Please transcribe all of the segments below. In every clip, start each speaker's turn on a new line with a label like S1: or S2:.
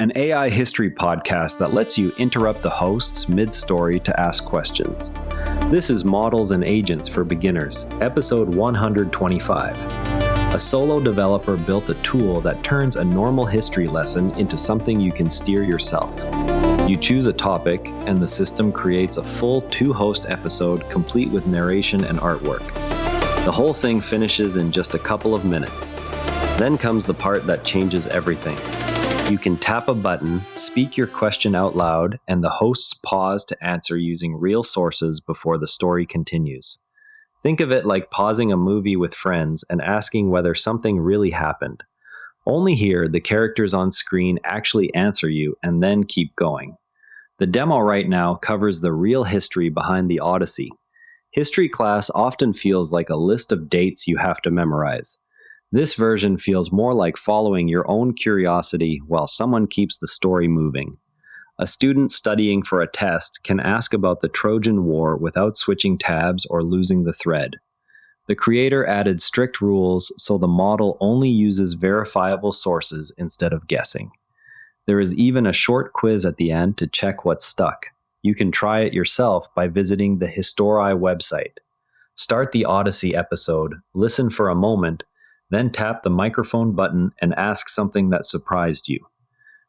S1: an AI history podcast that lets you interrupt the hosts mid-story to ask questions. This is Models and Agents for Beginners, episode 125. A solo developer built a tool that turns a normal history lesson into something you can steer yourself. You choose a topic, and the system creates a full 2-host episode complete with narration and artwork. The whole thing finishes in just a couple of minutes. Then comes the part that changes everything. You can tap a button, speak your question out loud, and the hosts pause to answer using real sources before the story continues. Think of it like pausing a movie with friends and asking whether something really happened. Only here, the characters on screen actually answer you and then keep going. The demo right now covers the real history behind the Odyssey. History class often feels like a list of dates you have to memorize. This version feels more like following your own curiosity while someone keeps the story moving. A student studying for a test can ask about the Trojan War without switching tabs or losing the thread. The creator added strict rules so the model only uses verifiable sources instead of guessing. There is even a short quiz at the end to check what's stuck. You can try it yourself by visiting the Editorial website. Start the Odyssey episode, listen for a moment, then tap the microphone button and ask something that surprised you.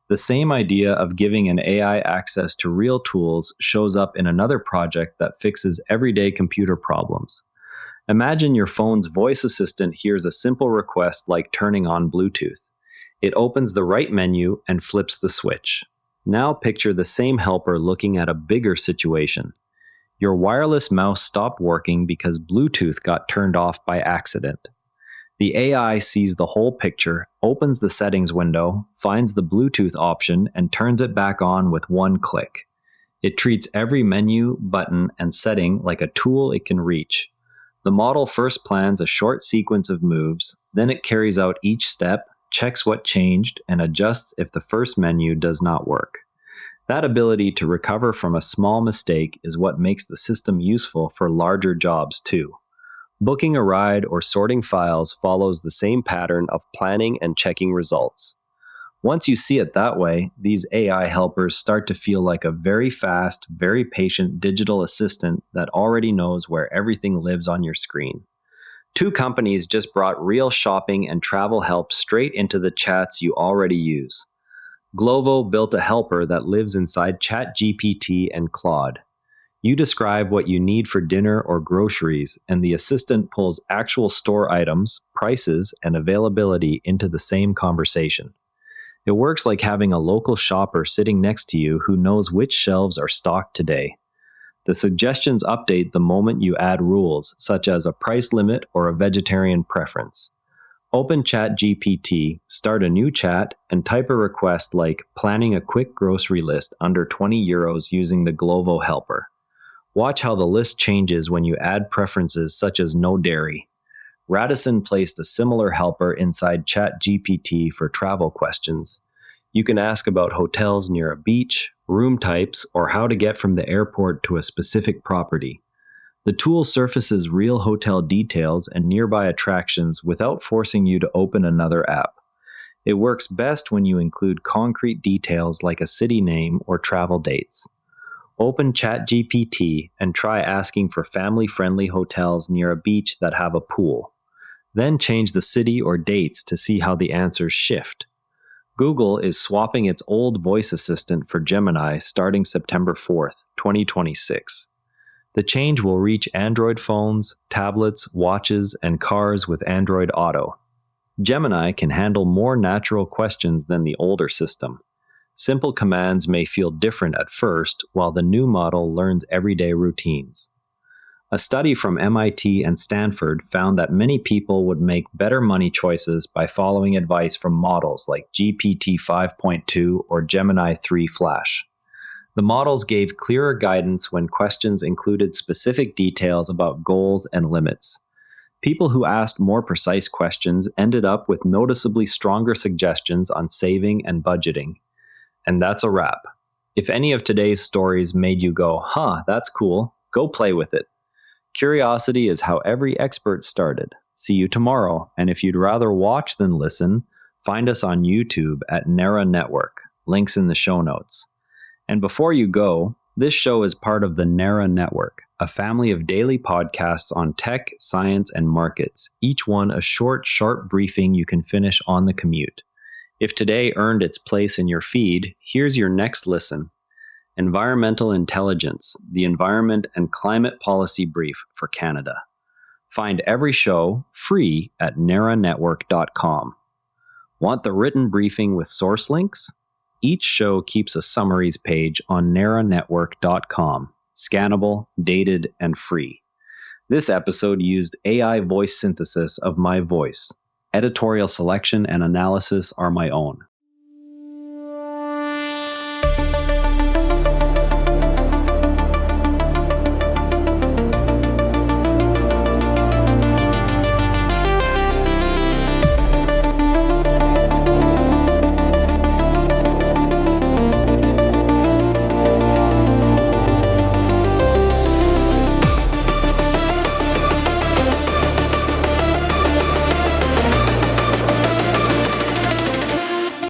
S1: The same idea of giving an AI access to real tools shows up in another project that fixes everyday computer problems. Imagine your phone's voice assistant hears a simple request like turning on Bluetooth. It opens the right menu and flips the switch. Now picture the same helper looking at a bigger situation. Your wireless mouse stopped working because Bluetooth got turned off by accident. The AI sees the whole picture, opens the settings window, finds the Bluetooth option, and turns it back on with one click. It treats every menu, button, and setting like a tool it can reach. The model first plans a short sequence of moves, then it carries out each step, checks what changed, and adjusts if the first menu does not work. That ability to recover from a small mistake is what makes the system useful for larger jobs too. Booking a ride or sorting files follows the same pattern of planning and checking results. Once you see it that way, these AI helpers start to feel like a very fast, very patient digital assistant that already knows where everything lives on your screen. 2 companies just brought real shopping and travel help straight into the chats you already use. Glovo built a helper that lives inside Chatgpt and Claude. You describe what you need for dinner or groceries, and the assistant pulls actual store items, prices, and availability into the same conversation. It works like having a local shopper sitting next to you who knows which shelves are stocked today. The suggestions update the moment you add rules, such as a price limit or a vegetarian preference. Open Chatgpt, start a new chat, and type a request like planning a quick grocery list under €20 using the Glovo helper. Watch how the list changes when you add preferences such as no dairy. Radisson placed a similar helper inside Chatgpt for travel questions. You can ask about hotels near a beach, room types, or how to get from the airport to a specific property. The tool surfaces real hotel details and nearby attractions without forcing you to open another app. It works best when you include concrete details like a city name or travel dates. Open Chatgpt and try asking for family-friendly hotels near a beach that have a pool. Then change the city or dates to see how the answers shift. Google is swapping its old voice assistant for Gemini starting September 4th, 2026. The change will reach Android phones, tablets, watches, and cars with Android Auto. Gemini can handle more natural questions than the older system. Simple commands may feel different at first, while the new model learns everyday routines. A study from MIT and Stanford found that many people would make better money choices by following advice from models like GPT 5.2 or Gemini 3 Flash. The models gave clearer guidance when questions included specific details about goals and limits. People who asked more precise questions ended up with noticeably stronger suggestions on saving and budgeting. And that's a wrap. If any of today's stories made you go, that's cool, go play with it. Curiosity is how every expert started. See you tomorrow, and if you'd rather watch than listen, find us on YouTube at Nera Network. Links in the show notes. And before you go, this show is part of the NARA Network, a family of daily podcasts on tech, science, and markets, each one a short, sharp briefing you can finish on the commute. If today earned its place in your feed, here's your next listen. Environmental Intelligence, the Environment and Climate Policy Brief for Canada. Find every show free at naranetwork.com. Want the written briefing with source links? Each show keeps a summaries page on naranetwork.com, scannable, dated, and free. This episode used AI voice synthesis of my voice. Editorial selection and analysis are my own.